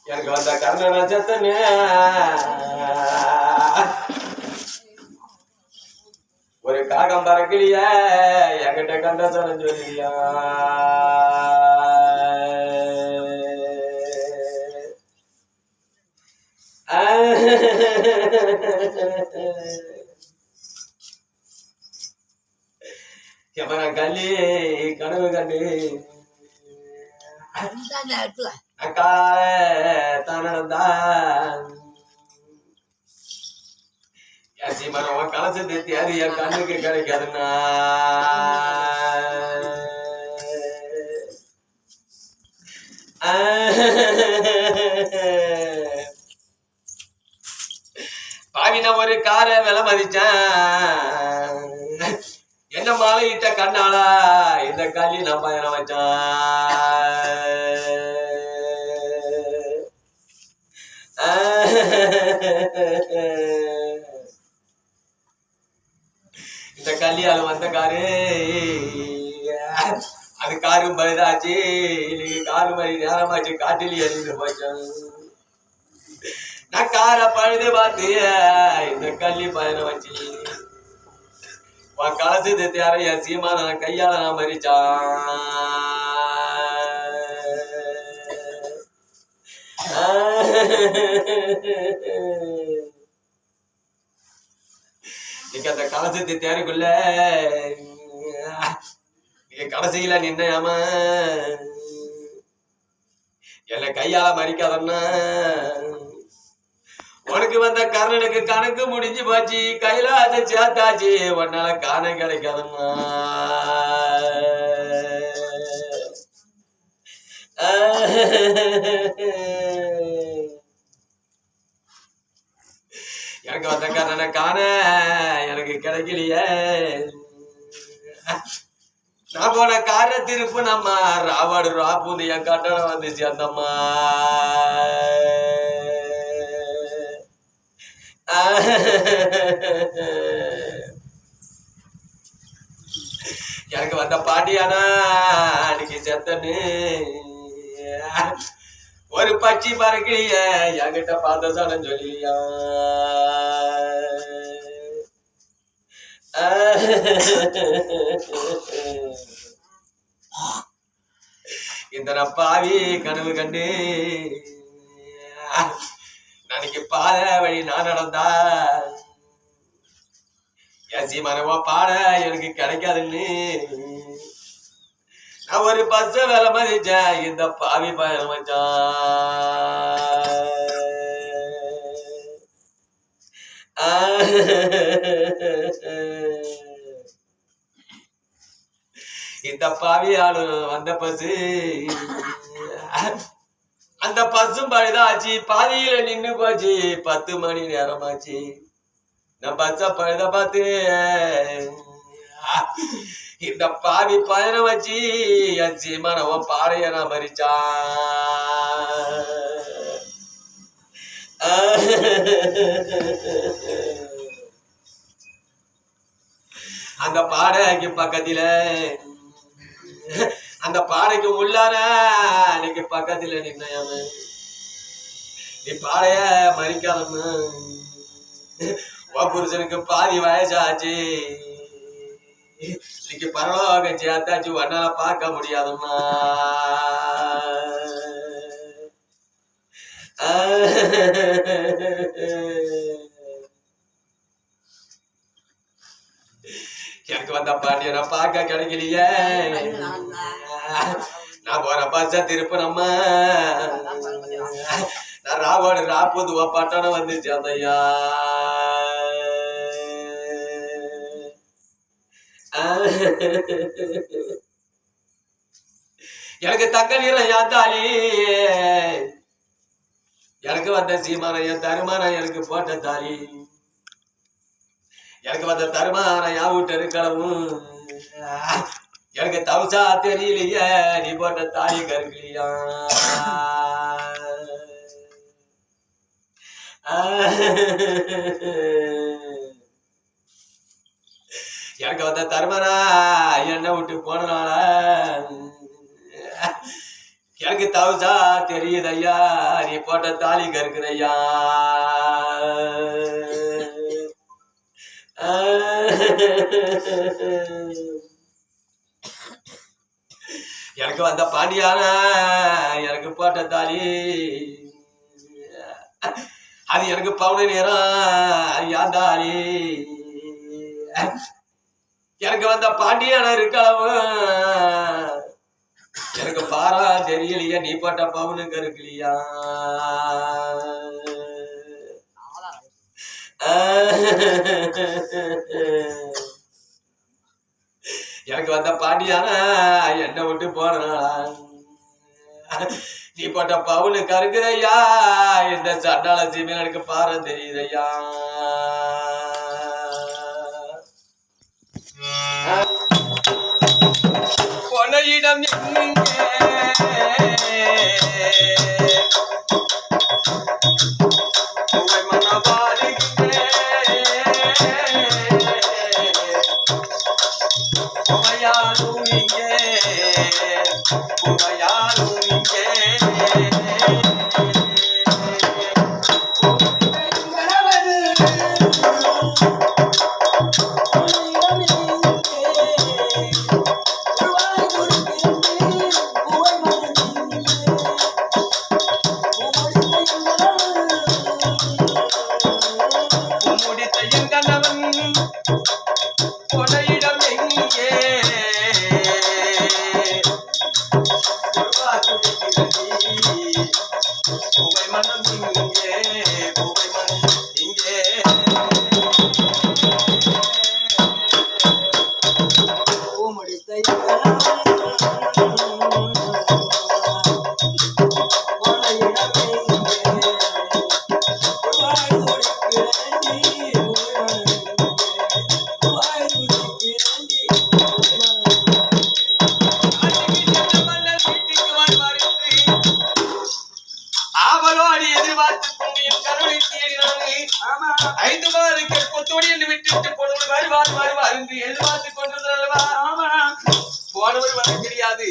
எனக்கு வந்த கர்ணனை செத்தனே ஒரு காகம் பறக்கலைய என்கிட்ட கண்ட சொல்லியா எவன கல்லி கனவு கண்டு அக்கா தானதான் மரம் கலசத்தை தேதி என் கண்ணுக்கு கிடைக்காதுன்னா பாவின ஒரு காரை விலை மதிச்சான் என்ன மாலை இட்ட கண்ணாளா இந்த கல்லி நான் பயணம் வச்சான் இந்த கல்யாணம் வந்த காரு அது காரும் பழுதாச்சு இன்னைக்கு காரு மணி நேரமாச்சு காட்டில் எழுந்து போச்சோம் நான் காரை பழுது பார்த்து இந்த கல்லி பயணம் வச்சு உன் கலசு தேறைய சீமான கையால நான் மறிச்சான் நீங்க அந்த கலசத்தை தேருக்குள்ள நீங்க கடைசியில நின்னையாம என்னை கையால மறிக்காதன்னா உனக்கு வந்த கர்ணனுக்கு கணக்கு முடிஞ்சு போச்சு கைலாச சேர்த்தாச்சு உன்னால காண கிடைக்காதன்னா எனக்கு வந்த கர்ணனை காண எனக்கு கிடைக்கலையே நான் போன கார திருப்பு நம்ம ராவாடு ராப்பூந்து என் கட்டணம் வந்து சேர்ந்தம்மா எனக்கு வந்த பாண்டியானா அன்னைக்கு செத்தன்னு ஒரு பச்சி மறக்கலைய என்கிட்ட பார்த்த சொன்ன சொல்லியா இந்த பாவி கனவு கண்டு நாளைக்கு பாத வழி நான் நடந்தா என் சீமானவா பாட எனக்கு கிடைக்காதுன்னு நான் ஒரு பஸ் வேலை மதிச்சேன் இந்த பாவி பயணம் வச்சான் இந்த பாவி ஆளு வந்த பசு அந்த பசும் பழுதாச்சு பாதியில நின்னு போச்சு 10 மணி நேரமாச்சு நான் பச்ச பழுத பார்த்து இந்த பாவி பயணம் வச்சு என் சீமானவன் பாறைய நான் மறிச்சான் அந்த பாடைக்கு பக்கத்துல அந்த பாடைக்கு உள்ளார அன்னைக்கு பக்கத்துல நின்னையாம நீ பாடைய மறிக்காதம்மா உன் புருஷனுக்கு பாதி வயசாச்சு இன்னைக்கு பரலோக சேர்த்தாச்சு உன்னால பார்க்க முடியாதம்மா எனக்கு வந்த பாண்டியனை பார்க்க கிடைக்கலையே நான் போற பச்சை திருப்பணம்மா நான் ராவோடு ராப்புதுவா பட்டணம் வந்து சேர்ந்தையா எனக்கு தங்க நீரம் என் தாலி எனக்கு வந்த சீமான என் தருமான எனக்கு போட்ட தாலி எனக்கு வந்த தருமான யா விட்டு இருக்கவும் எனக்கு தவசா தெரியலையே நீ போட்ட தாலி கருக்கலையா எனக்கு வந்த தருமனா என்ன விட்டு போனனால எனக்கு தவசா தெரியுது ஐயா நீ போட்ட தாலி கருக்குறையா எனக்கு வந்த பாண்டியான எனக்கு போட்ட தாலி அது எனக்கு பவுன நேரம் ஏன் தாலி எனக்கு வந்த பாண்டியான இருக்கலாம் எனக்கு பாரா தெரியலையா நீ போட்ட பவுனுக்கு இருக்கலையா எனக்கு வந்த பாண்டியான என்ன விட்டு போனா நீ போட்ட பவுனு கருக்குறையா இந்த சண்டால சீமையில எனக்கு பாரு தெரியுதையா பொன்னையிடம் போனவர் வர தெரியாது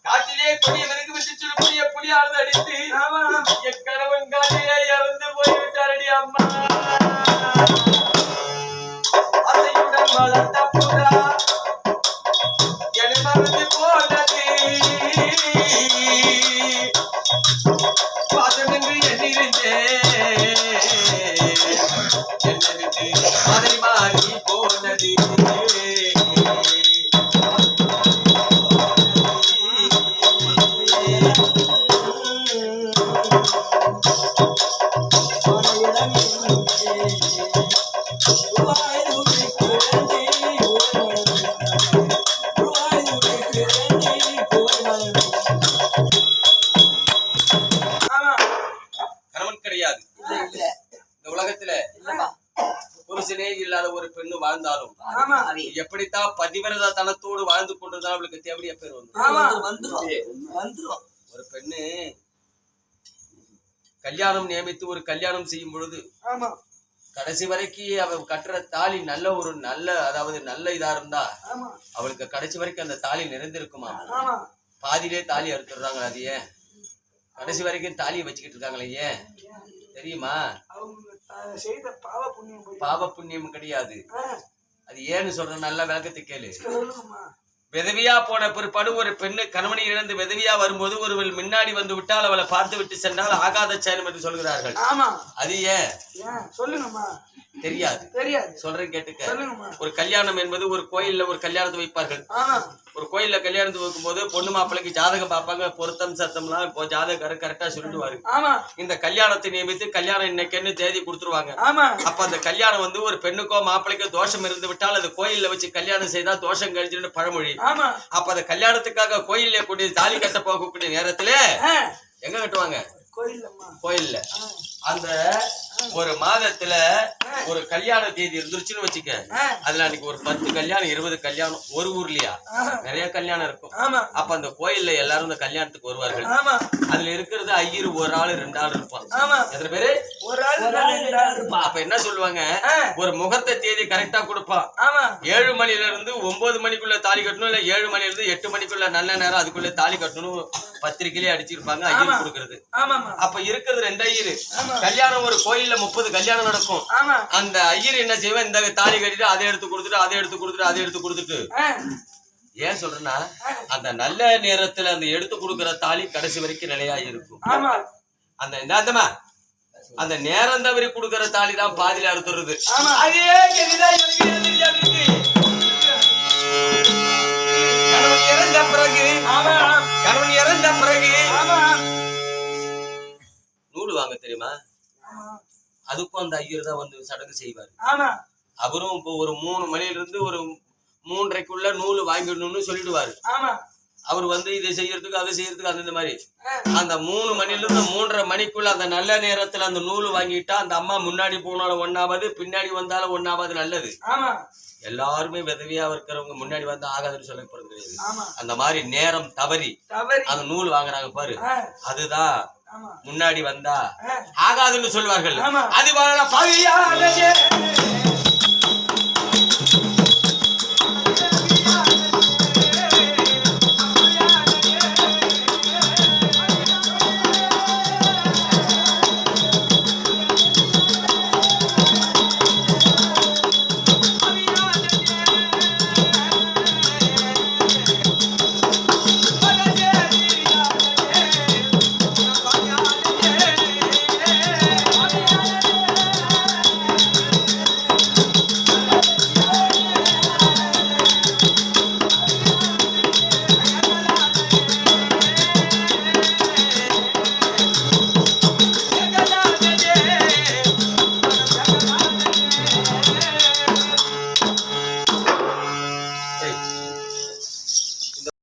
காட்டிலே கொடியவனுக்கு விட்டு சுருக்கூடிய புலியானது அடித்து என் கணவன் காட்டிலே இறந்து போய்விட்டாரடி அம்மா அதையுடன் வளர்த்த புறா என மறந்து போனது பாதமென்று எண்ணிருந்தேன் என்னை விட்டு அதை மாறி போனது இல்லாத ஒரு பெண்ணு வாழ்ந்தாலும் எப்படித்தான் பதிவிரதா தனத்தோடு வாழ்ந்து கொண்டிருந்தாலும் அவளுக்கு தேவையா பேர் வந்து ஒரு பெண்ணு கல்யாணம் நியமித்து ஒரு கல்யாணம் செய்யும் பொழுது கடைசி வரைக்கும் அவ கட்டுற தாலி அதாவது நல்ல இதா இருந்தா அவளுக்கு கடைசி வரைக்கும் அந்த தாலி நிறைந்திருக்குமா பாதியிலே தாலி அறுத்துடுறாங்க அது ஏன் கடைசி வரைக்கும் தாலியை வச்சுக்கிட்டு இருக்காங்களே ஏன் தெரியுமா பாவ புண்ணியம் கிடையாது அது ஏன்னு சொல்ற நல்ல விளக்கத்தை கேளு விதவியா போன பிற்பாடு ஒரு பெண்ணு கணவனை இழந்து விதவியா வரும்போது ஒருவள் முன்னாடி வந்து விட்டால் அவளை பார்த்து விட்டு சென்றால் ஆகாத சயனம் என்று சொல்கிறார்கள் அது ஏன் சொல்லுங்கம்மா தெரியாது சொல்றேன் கேட்டுக்க ஒரு கல்யாணம் என்பது ஒரு கோயில்ல ஒரு கல்யாணத்தை வைப்பார்கள் ஒரு கோயில்ல கல்யாணத்தை வைக்கும் போது பொண்ணு மாப்பிள்ளைக்கு ஜாதகம் பார்ப்பாங்க பொருத்தம் சத்தம்லாம் இப்போ ஜாதகக்காரர் கரெக்டா சொல்லிடுவாரு இந்த கல்யாணத்தை நியமித்து கல்யாணம் இன்னைக்குன்னு தேதி கொடுத்துருவாங்க அப்ப அந்த கல்யாணம் வந்து ஒரு பெண்ணுக்கோ மாப்பிள்ளைக்கோ தோஷம் இருந்து விட்டால் அது கோயில்ல வச்சு கல்யாணம் செய்தா தோஷம் கழிச்சுன்னு பழமொழி அப்ப அந்த கல்யாணத்துக்காக கோயில்ல கூடிய தாலி கட்ட போகக்கூடிய நேரத்துல எங்க கட்டுவாங்க கோயில்ல அந்த ஒரு மாதத்துல ஒரு கல்யாண தேதி இருந்துருச்சுன்னு வச்சுக்க, அதுல அன்னைக்கு ஒரு 10 கல்யாணம் 20 கல்யாணம் ஒரு ஊர்லயா நிறைய கல்யாணம் இருக்கும். அப்ப அந்த கோயில்ல எல்லாரும் இந்த கல்யாணத்துக்கு வருவார்கள். அதுல இருக்கிறது ஐயர் ஒரு ஆளு 2 ஆள் இருப்பான். எத்தனை பேரு? ஒரு ஆள் 2 ஆள் இருப்பான். அப்ப என்ன சொல்லுவாங்க, ஒரு முகூர்த்த தேதி கரெக்டா கொடுப்பான். 7 மணில இருந்து 9 மணிக்குள்ள தாலி கட்டணும், இல்ல 7 மணில இருந்து 8 மணிக்குள்ள நல்ல நேரம் அதுக்குள்ள தாலி கட்டணும் பத்திரிக்கையிலே அடிச்சிருப்பாங்க ஐயர் கொடுக்கறது. அப்ப இருக்கிறது 2 ஐயர். கல்யாணம் ஒரு கோயில்ல 30 கல்யாணம் நடக்கும். அந்த ஐயர் என்ன செய்வேன், இந்த தாலி கட்டிட்டு அதை எடுத்து கொடுத்துட்டு அதை எடுத்து கொடுத்துட்டு அதை எடுத்து கொடுத்துட்டு, ஏன் சொல்றேன்னா அந்த நல்ல நேரத்துல அந்த எடுத்து கொடுக்கிற தாலி கடைசி வரைக்கும் நிலையா இருக்கும். அந்த என்னமா அந்த நேரம் தவறி கொடுக்கிற தாலி தான் பாதியில அறுத்துறது. கணவன் இறந்த பிறகு நூல் வாங்க தெரியுமா, அதுக்கும் அந்த ஐயர் தான் வந்து சடங்கு செய்வார். அவரும் இப்போ ஒரு 3 மணில இருந்து ஒரு 3:30க்குள்ள நூல் வாங்கிடணும்னு சொல்லிடுவாரு. அவர் வந்து இதை செய்யறதுக்கு அதை செய்யறதுக்கு அந்த மாதிரி அந்த 3 மணில இருந்து 3:30 மணிக்குள்ள அந்த நல்ல நேரத்துல அந்த நூல் வாங்கிட்டா அந்த அம்மா முன்னாடி போனாலும் ஒண்ணாவது, பின்னாடி வந்தாலும் ஒண்ணாவது நல்லது. எல்லாருமே விதவியா இருக்கிறவங்க முன்னாடி வந்து ஆகாதுன்னு சொல்லப்படுறது கிடையாது. அந்த மாதிரி நேரம் தவறி அந்த நூல் வாங்குறாங்க பாரு, அதுதான் முன்னாடி வந்தா ஆகாதுன்னு சொல்வார்கள். அது